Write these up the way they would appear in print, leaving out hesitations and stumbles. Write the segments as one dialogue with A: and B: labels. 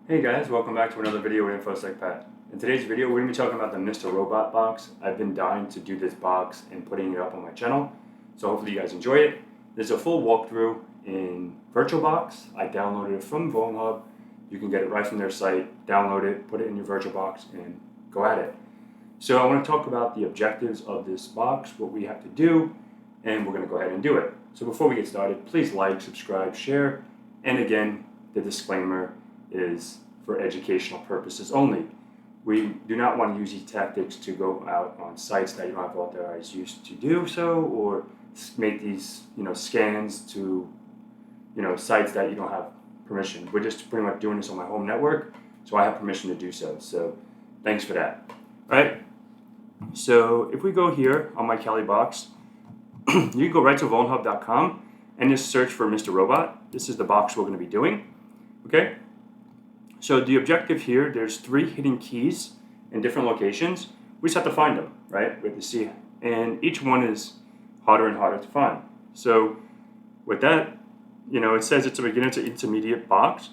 A: Hey guys, welcome back to another video with InfoSec Pat. In today's video, we're going to be talking about the Mr. Robot box. I've been dying to do this box and putting it up on my channel, so hopefully you guys enjoy it. There's a full walkthrough in VirtualBox. I downloaded it from VulnHub. You can get it right from their site, download it, put it in your VirtualBox, and go at it. So I want to talk about the objectives of this box, what we have to do, and we're going to go ahead and do it. So before we get started, please like, subscribe, share, and again, the disclaimer is for educational purposes only. We do not want to use these tactics to go out on sites that you don't have authorized use to do so, or make these scans to sites that you don't have permission. We're just pretty much doing this on my home network, so I have permission to do so. So thanks for that. All right. So if we go here on my Kali box, you can go right to vulnhub.com and just search for Mr. Robot. This is the box we're going to be doing. Okay. So the objective here, there's 3 hidden keys in different locations. We just have to find them, right? We have to see, and each one is harder and harder to find. So with that, it says it's a beginner to intermediate box.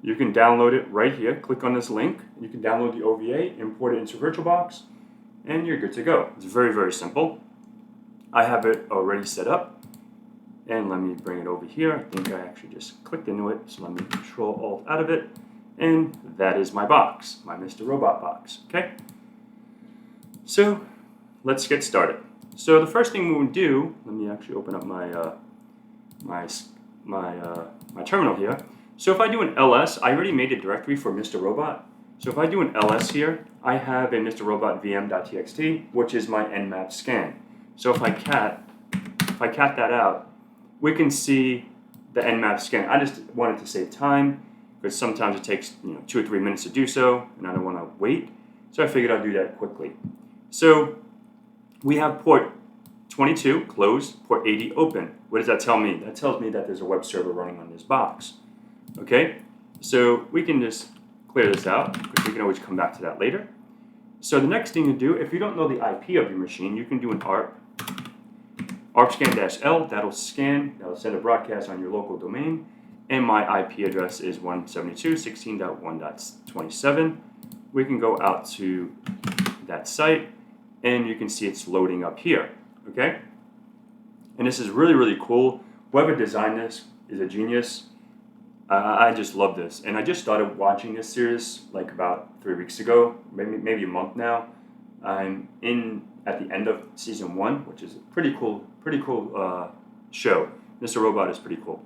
A: You can download it right here. Click on this link. You can download the OVA, import it into VirtualBox, and you're good to go. It's very, very simple. I have it already set up. And let me bring it over here. I think I actually just clicked into it. So let me Control-Alt out of it. And that is my box, my Mr. Robot box, okay? So let's get started. So the first thing we'll do, let me actually open up my my terminal here. So if I do an ls, I already made a directory for Mr. Robot. So if I do an ls here, I have a Mr. Robot vm.txt, which is my Nmap Scan. So if I cat that out, we can see the Nmap Scan. I just wanted to save time, because sometimes it takes 2 or 3 minutes to do so, and I don't want to wait. So I figured I'd do that quickly. So we have port 22 closed, port 80 open. What does that tell me? That tells me that there's a web server running on this box. Okay, so we can just clear this out, because we can always come back to that later. So the next thing to do, if you don't know the IP of your machine, you can do an Arp Scan-L. That'll send a broadcast on your local domain. And my IP address is 172.16.1.27. We can go out to that site, and you can see it's loading up here, okay? And this is really, really cool. Whoever designed this is a genius. I just love this. And I just started watching this series like about 3 weeks ago, maybe a month now. I'm at the end of season 1, which is a pretty cool show. Mr. Robot is pretty cool,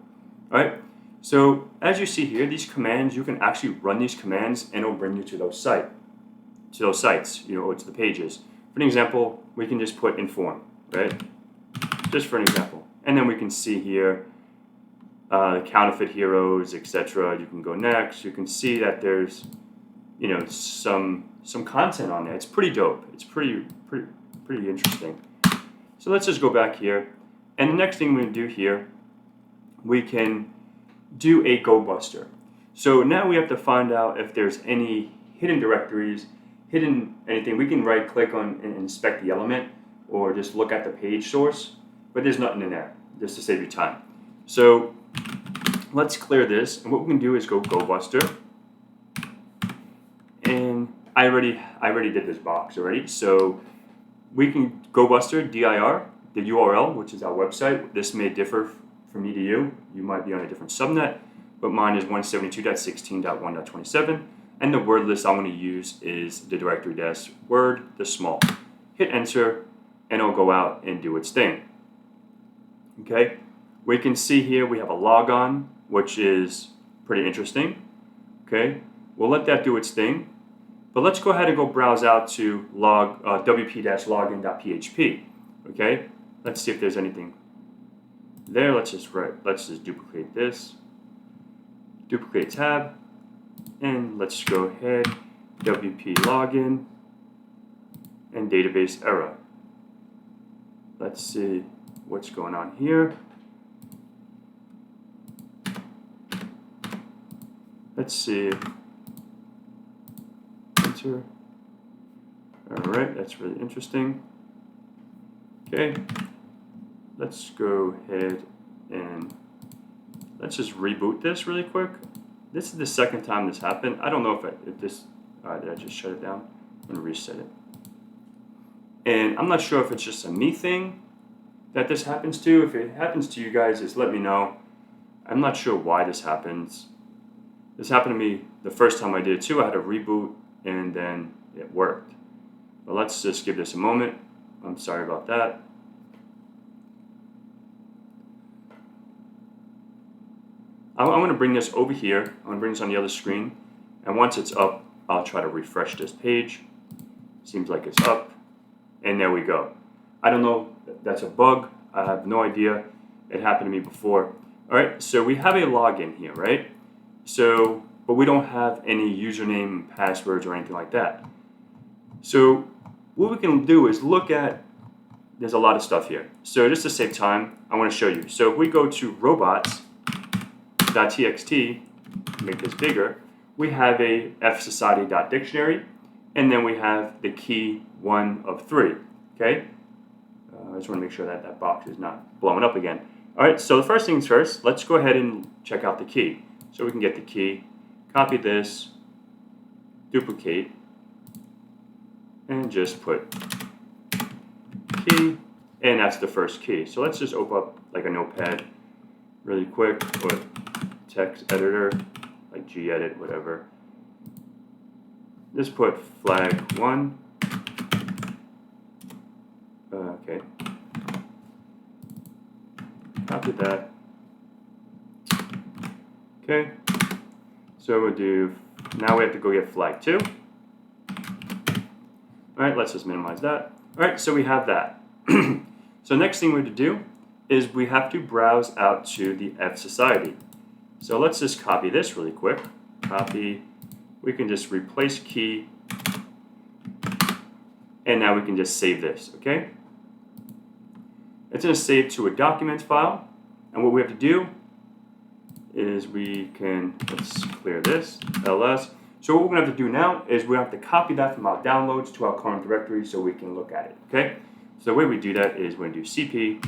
A: all right? So as you see here, these commands, you can actually run these commands and it'll bring you to those sites, or to the pages. For an example, we can just put inform, right? Just for an example. And then we can see here, counterfeit heroes, etc. You can go next. You can see that there's, some content on there. It's pretty dope. It's pretty interesting. So let's just go back here. And the next thing we're going to do here, we can do a go buster. So now we have to find out if there's any hidden directories, hidden anything. We can right click on and inspect the element, or just look at the page source, but there's nothing in there, just to save you time. So let's clear this, and what we can do is go buster. And I already did this box already, so we can go buster dir, the URL, which is our website. This may differ from me to you. You might be on a different subnet, but mine is 172.16.1.27, and the word list I'm going to use is the directory -word, the small. Hit enter, and it'll go out and do its thing. Okay, we can see here we have a logon, which is pretty interesting. Okay, we'll let that do its thing, but let's go ahead and go browse out to wp-login.php. Okay, let's see if there's anything there. Let's just duplicate this, duplicate tab, and let's go ahead, wp login and database error. Let's see what's going on here. Let's see, enter. All right, that's really interesting. Okay, let's go ahead and let's just reboot this really quick. this is the second time this happened. I don't know if this, did I just shut it down? I'm gonna reset it. And I'm not sure if it's just a me thing that this happens to. If it happens to you guys, just let me know. I'm not sure why this happens. This happened to me the first time I did it too. I had to reboot and then it worked. But let's just give this a moment. I'm sorry about that. I'm going to bring this over here. I'm going to bring this on the other screen. And once it's up, I'll try to refresh this page. Seems like it's up. And there we go. I don't know if that's a bug. I have no idea. It happened to me before. All right, so we have a login here, right? So, but we don't have any username, passwords, or anything like that. So what we can do is look at, there's a lot of stuff here. So just to save time, I want to show you. So if we go to robots.txt, make this bigger, we have a fsociety.dictionary, and then we have the key 1 of 3, okay? I just want to make sure that that box is not blowing up again. All right, so the first things first, let's go ahead and check out the key. So we can get the key, copy this, duplicate, and just put key, and that's the first key. So let's just open up like a notepad really quick, or text editor, like gedit, whatever. Just put flag 1. Okay. Copy that. Okay. So we'll do, now we have to go get flag 2. All right, let's just minimize that. All right, so we have that. So next thing we have to do is we have to browse out to the fsociety. So let's just copy this really quick. Copy. We can just replace key. And now we can just save this, okay? It's going to save to a document file. And what we have to do is we can, let's clear this, ls. So what we're going to have to do now is we have to copy that from our downloads to our current directory so we can look at it, okay? So the way we do that is we're going to do cp,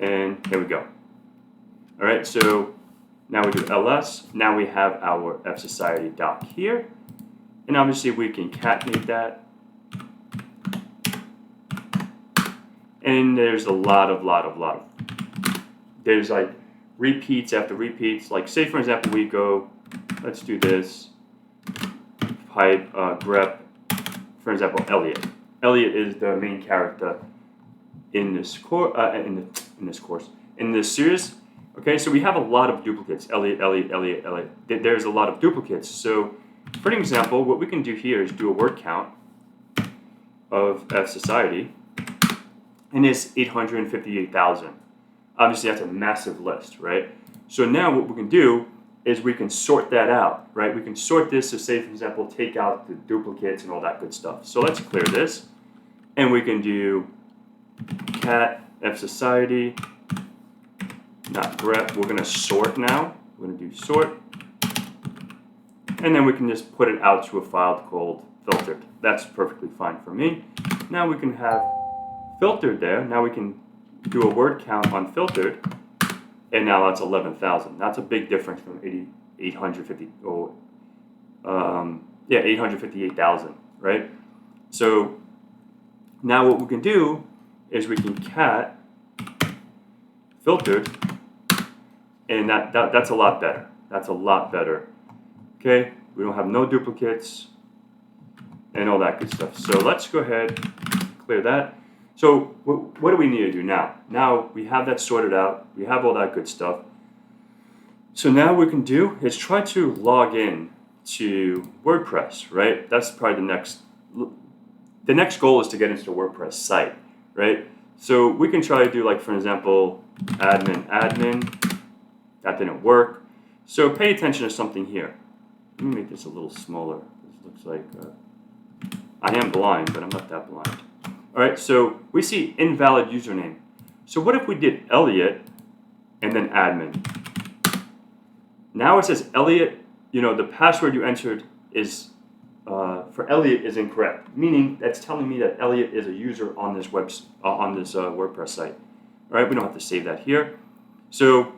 A: and here we go. All right, so now we do ls. Now we have our fsociety doc here. And obviously we can concatenate that. And there's a lot of, there's like repeats after repeats. Like say for example, we go, let's do this, pipe grep, for example, Elliot. Elliot is the main character in this course, in this series. Okay, so we have a lot of duplicates. Elliot. There's a lot of duplicates. So for an example, what we can do here is do a word count of fsociety. And it's 858,000. Obviously, that's a massive list, right? So now what we can do is we can sort that out, right? We can sort this to say, for example, take out the duplicates and all that good stuff. So let's clear this. And we can do cat fsociety, not grep. We're going to sort now. We're going to do sort. And then we can just put it out to a file called filtered. That's perfectly fine for me. Now we can have filtered there. Now we can do a word count on filtered, and now that's 11,000. That's a big difference from 858,000, right? So now what we can do is we can cat filtered, and that's a lot better. That's a lot better. Okay, we don't have no duplicates and all that good stuff. So let's go ahead, clear that. So what do we need to do now? Now we have that sorted out. We have all that good stuff. So now what we can do is try to log in to WordPress, right? That's probably the next goal is to get into the WordPress site, right? So we can try to do, like, for example, admin. That didn't work. So pay attention to something here. Let me make this a little smaller. This looks like I am blind, but I'm not that blind. All right, so we see invalid username. So what if we did Elliot and then admin? Now it says Elliot, the password you entered is for Elliot is incorrect, meaning that's telling me that Elliot is a user on this WordPress site. All right, we don't have to save that here. So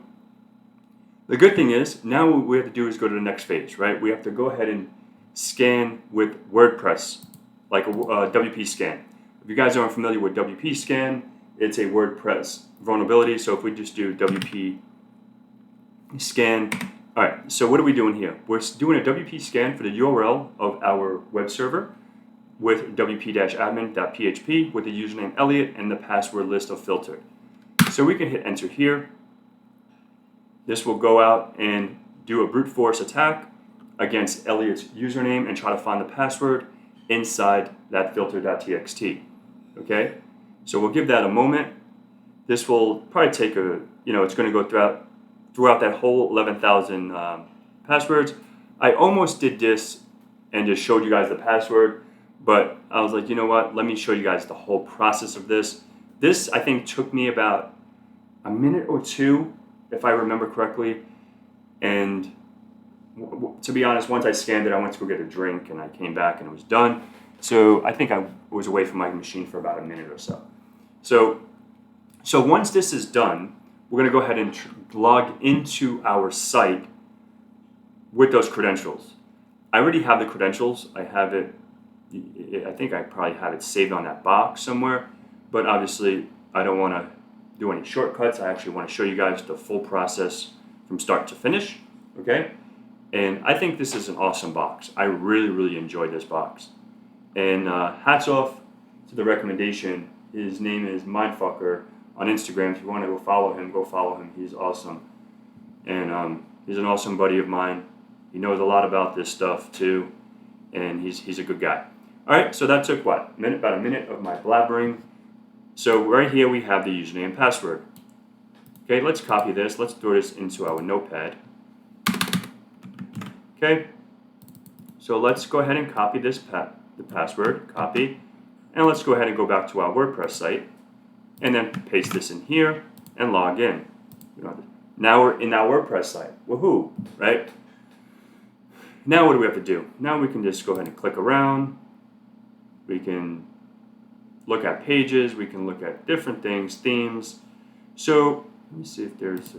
A: The good thing is, now what we have to do is go to the next phase, right? We have to go ahead and scan with WordPress, like a WP scan. If you guys aren't familiar with WP scan, it's a WordPress vulnerability. So if we just do WP scan, all right, so what are we doing here? We're doing a WP scan for the URL of our web server with wp-admin.php with the username Elliot and the password list of filtered. So we can hit enter here. This will go out and do a brute force attack against Elliot's username and try to find the password inside that filter.txt. Okay, so we'll give that a moment. This will probably take it's going to go throughout that whole 11,000 passwords. I almost did this and just showed you guys the password, but I was like, you know what? Let me show you guys the whole process of this. This, I think, took me about a minute or two, if I remember correctly. And to be honest, once I scanned it, I went to go get a drink and I came back and it was done. So I think I was away from my machine for about a minute or so. So once this is done, we're going to go ahead and log into our site with those credentials. I already have the credentials. I have it. I think I probably have it saved on that box somewhere. But obviously, I don't want to do any shortcuts. I actually want to show you guys the full process from start to finish. Okay? And I think this is an awesome box. I really, really enjoyed this box. And hats off to the recommendation. His name is Mindfucker on Instagram. If you want to go follow him. He's awesome. And he's an awesome buddy of mine. He knows a lot about this stuff too. And he's a good guy. All right, so that took what? About a minute of my blabbering. So right here we have the username and password. Okay, let's copy this. Let's throw this into our notepad. Okay, so let's go ahead and copy this the password, copy, and let's go ahead and go back to our WordPress site and then paste this in here and log in. Now we're in our WordPress site. Woohoo, right? Now what do we have to do? Now we can just go ahead and click around. We can look at pages. We can look at different things, themes. So let me see if there's,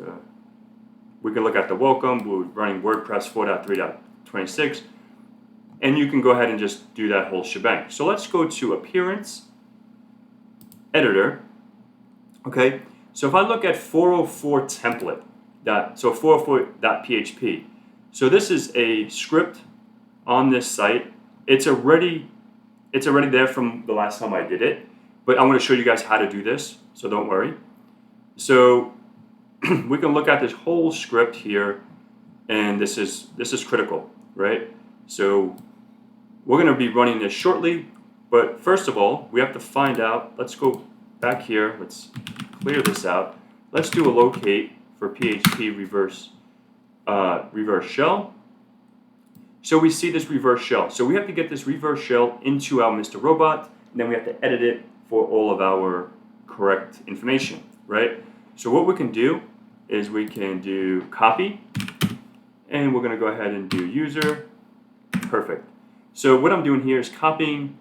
A: we can look at the welcome. We're running WordPress 4.3.26. And you can go ahead and just do that whole shebang. So let's go to Appearance, Editor. Okay, so if I look at 404 template, so 404.php. So this is a script on this site. It's already there from the last time I did it, but I'm going to show you guys how to do this, so don't worry. So we can look at this whole script here, and this is critical, right? So we're going to be running this shortly, but first of all, we have to find out. Let's go back here. Let's clear this out. Let's do a locate for PHP reverse shell. So we see this reverse shell. So we have to get this reverse shell into our Mr. Robot, and then we have to edit it for all of our correct information, right? So what we can do is we can do copy, and we're going to go ahead and do user. Perfect. So what I'm doing here is copying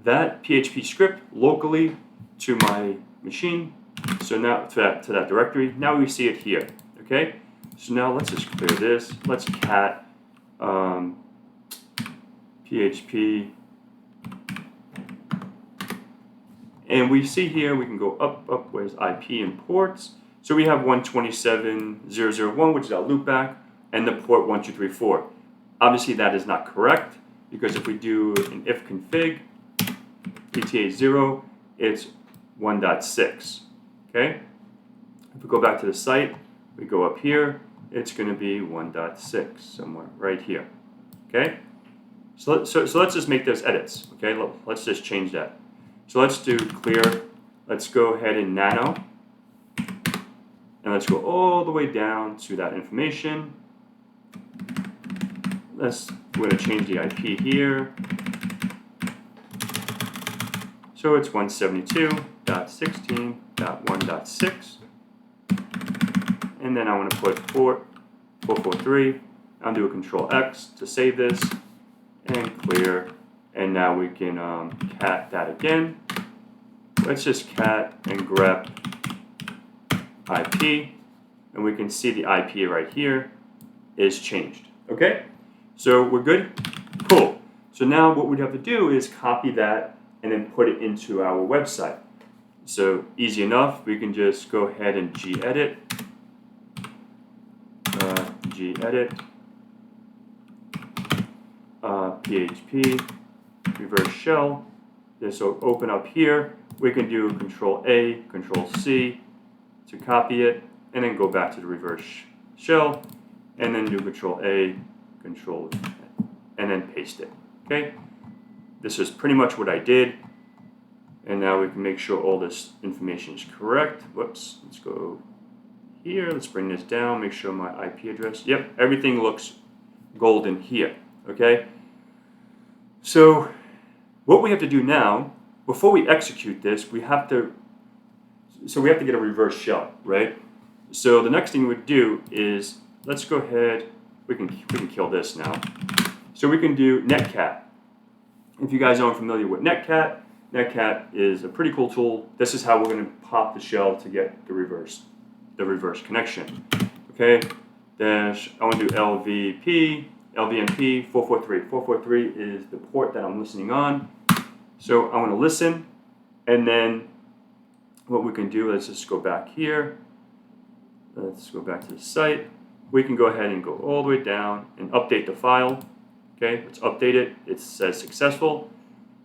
A: that PHP script locally to my machine. So now to that directory. Now we see it here. Okay. So now let's just clear this. Let's cat PHP, and we see here we can go up. Where's IP and ports? So we have 127.0.0.1, which is our loopback, and the port 1234. Obviously, that is not correct because if we do an if config PTA0, it's 1.6. Okay. If we go back to the site, we go up here. It's going to be 1.6 somewhere right here. Okay. So let's just make those edits. Okay. Let's just change that. So let's do clear. Let's go ahead and nano. And let's go all the way down to that information. We're going to change the IP here. So it's 172.16.1.6. And then I want to put port 443. I'll do a Control X to save this and clear. And now we can cat that again. Let's just cat and grep IP. and we can see the IP right here is changed. Okay, so we're good? Cool. So now what we'd have to do is copy that and then put it into our website. So easy enough, we can just go ahead and gedit, PHP, reverse shell. This will open up here. We can do Control A, Control C to copy it, and then go back to the reverse shell, and then do Control A, Control, and then paste it. Okay, this is pretty much what I did, and now we can make sure all this information is correct. Whoops, let's go here. Let's bring this down. Make sure my IP address. Yep, everything looks golden here. Okay, so what we have to do now, before we execute this, we have to get a reverse shell, right? So the next thing we do is, let's go ahead, we can kill this now. So we can do netcat. If you guys aren't familiar with netcat is a pretty cool tool. This is how we're going to pop the shell to get the reverse connection. Okay, dash, I want to do LVNP 443. 443 is the port that I'm listening on. So I want to listen, and then what we can do, let's just go back here. Let's go back to the site. We can go ahead and go all the way down and update the file. Okay, let's update it. It says successful.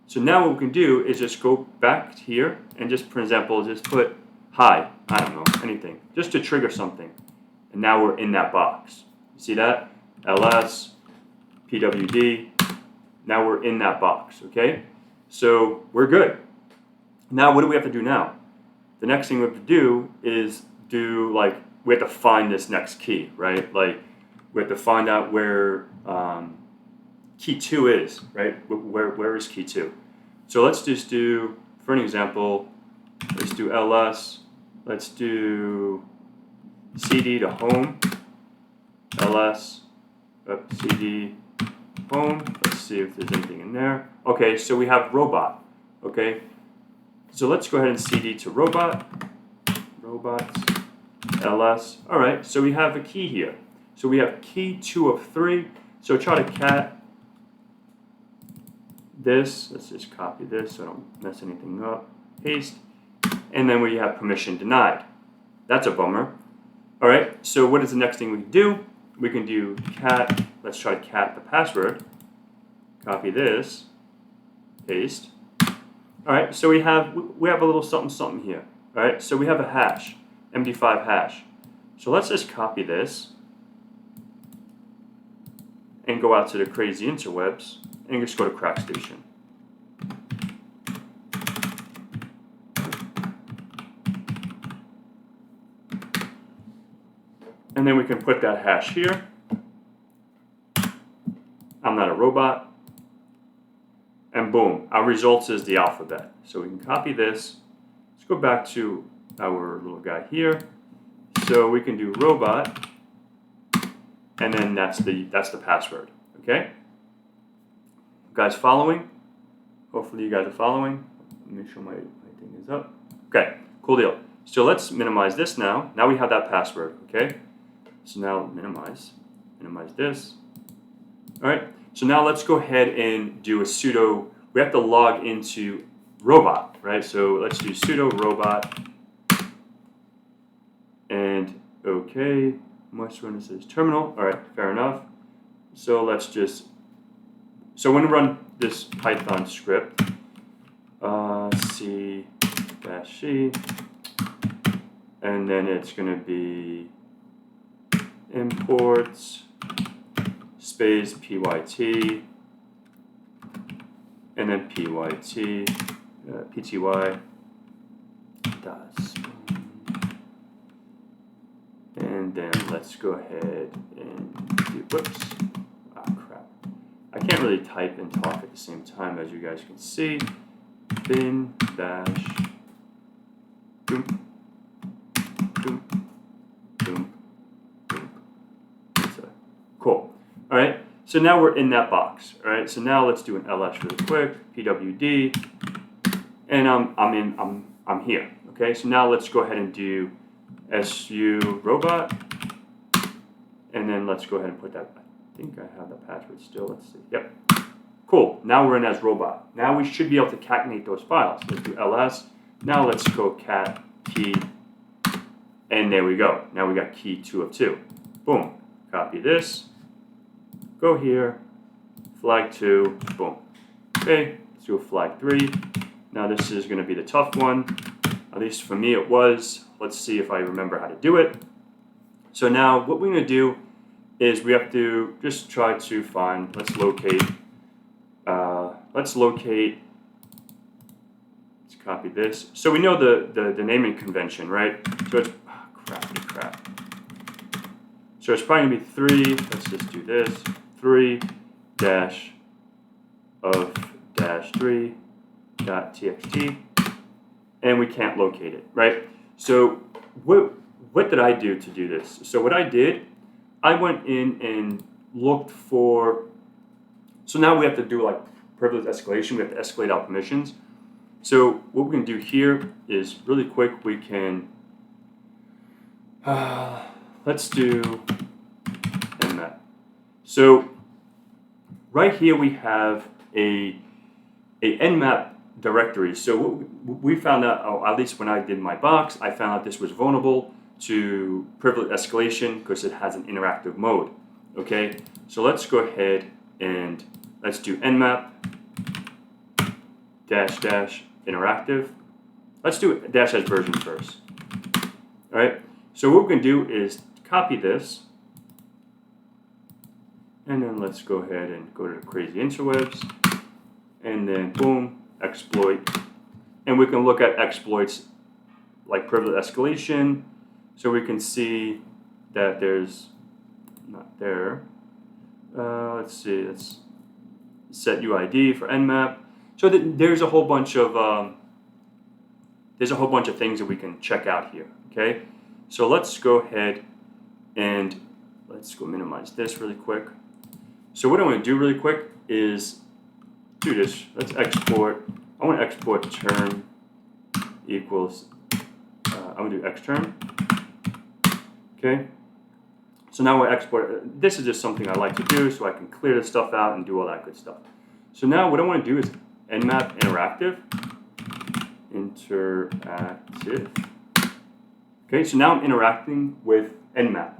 A: So now what we can do is just go back here and just, for example, just put hi, I don't know, anything, just to trigger something. And now we're in that box. You see that? LS, PWD, now we're in that box, okay? So we're good. Now what do we have to do now? The next thing we have to do is we have to find this next key, right? Like we have to find out where key 2 is, right? Where is key 2? So let's just do, for an example, let's do ls, let's do cd to home, ls, cd, home, let's see if there's anything in there. Okay, so we have robot, okay? So let's go ahead and cd to robots, ls. All right, so we have a key here. So we have key 2 of 3. So try to cat this. Let's just copy this so I don't mess anything up. Paste. And then we have permission denied. That's a bummer. All right, so what is the next thing we can do? We can do cat. Let's try to cat the password. Copy this. Paste. All right, so we have a little something here. All right, so we have a hash, MD5 hash. So let's just copy this and go out to the crazy interwebs and just go to CrackStation. And then we can put that hash here. I'm not a robot. And boom, our results is the alphabet. So we can copy this. Let's go back to our little guy here. So we can do robot, and then that's the password. Okay? You guys following? Hopefully you guys are following. Let me make sure my thing is up. Okay, cool deal. So let's minimize this now. Now we have that password. Okay? So now minimize this. All right. So now let's go ahead and do a sudo. We have to log into robot, right? So let's do sudo robot. And okay, must run this as terminal. All right, fair enough. So let's just, so when we run this Python script, C-C, and then it's going to be imports space pyt, and then pyt, pty, does. And then let's go ahead and do, whoops, ah crap. I can't really type and talk at the same time, as you guys can see. Bin dash, boom, boom, boom, boom. Cool. All right. So now we're in that box. All right. So now let's do an ls really quick. pwd, and I'm here. Okay. So now let's go ahead and do su robot, and then let's go ahead and put that. I think I have the password still. Let's see. Yep. Cool. Now we're in as robot. Now we should be able to concatenate those files. Let's do ls. Now let's go cat key, and there we go. Now we got key 2 of 2. Boom. Copy this. Go here. Flag 2. Boom. Okay. Let's do a flag 3. Now this is going to be the tough one. At least for me it was. Let's see if I remember how to do it. So now what we're going to do is we have to just try to find, let's locate, let's copy this. So we know the naming convention, right? So it's, crap. So it's probably going to be 3, let's just do this, 3 dash of dash 3 dot txt, and we can't locate it, right? So what did I do to do this? So what I did, I went in and looked for, so now we have to do like privilege escalation, we have to escalate our permissions. So what we can do here is really quick, we can, let's do Nmap. So right here we have a Nmap directory. So what we found out, or at least when I did my box, I found out this was vulnerable to privilege escalation because it has an interactive mode. Okay, so let's go ahead and let's do nmap dash dash interactive. Let's do dash dash version first. All right, so what we're going to do is copy this, and then let's go ahead and go to the crazy interwebs, and then boom, exploit, and we can look at exploits like privilege escalation. So we can see that there's not there. Let's see. Let's set UID for Nmap. So there's a whole bunch of things that we can check out here. Okay. So let's go ahead and let's go minimize this really quick. So what I want to do really quick is do this. Let's export. I want to export term equals. I'm going to do xterm. Okay, so now we're export. This is just something I like to do so I can clear this stuff out and do all that good stuff. So now what I want to do is nmap interactive. Okay, so now I'm interacting with nmap.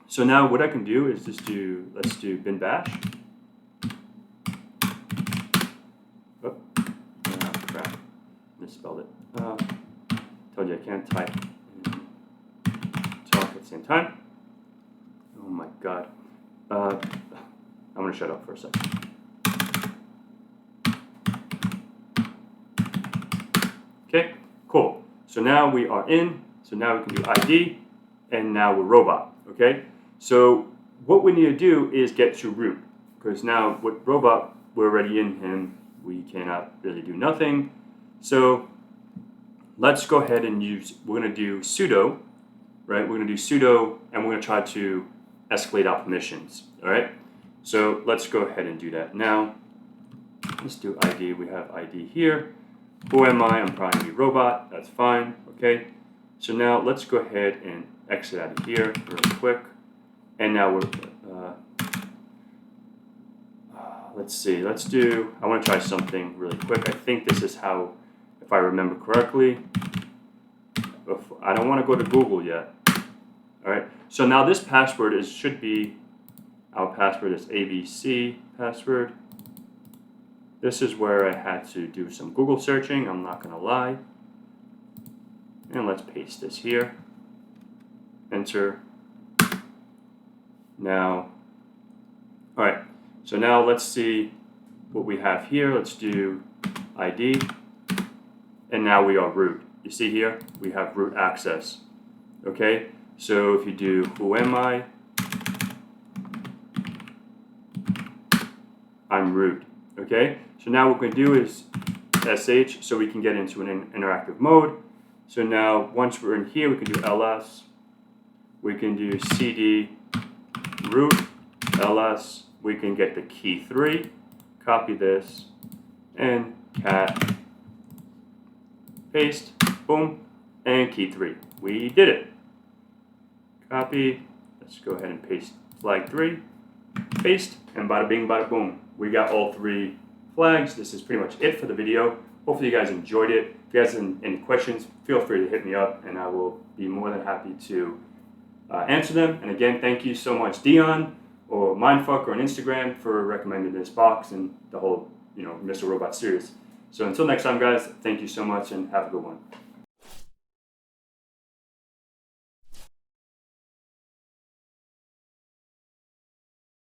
A: So now what I can do is just do, let's do bin bash. Oh, crap, misspelled it. Told you I can't type. Talk at the same time. Oh my god. I'm going to shut up for a second. Okay, cool. So now we are in. So now we can do ID, and now we're robot. Okay, so what we need to do is get to root, because now with robot, we're already in him. We cannot really do nothing. So let's go ahead and use, we're going to do sudo, right? We're going to do sudo, and we're going to try to escalate our permissions, all right? So let's go ahead and do that. Now, let's do ID. We have ID here. Who am I? I'm probably a robot. That's fine, okay? So now let's go ahead and exit out of here real quick. And now we're, let's see, let's do, I want to try something really quick. I think this is how, if I remember correctly, I don't want to go to Google yet. All right, so now this password should be, our password is ABC password. This is where I had to do some Google searching, I'm not going to lie. And let's paste this here. Enter. Now, all right, so now let's see what we have here. Let's do ID. And now we are root. You see here, we have root access. Okay, so if you do who am I, I'm root. Okay, so now what we're going to do is sh so we can get into an interactive mode. So now once we're in here, we can do ls, we can do cd root ls, we can get the key 3, copy this, and cat paste, boom, and key 3. We did it. Copy. Let's go ahead and paste flag 3. Paste, and bada bing, bada boom. We got all 3 flags. This is pretty much it for the video. Hopefully you guys enjoyed it. If you guys have any questions, feel free to hit me up, and I will be more than happy to answer them. And again, thank you so much, Dion or Mindfuck or on Instagram, for recommending this box and the whole, Mr. Robot series. So until next time, guys, thank you so much and have a good one.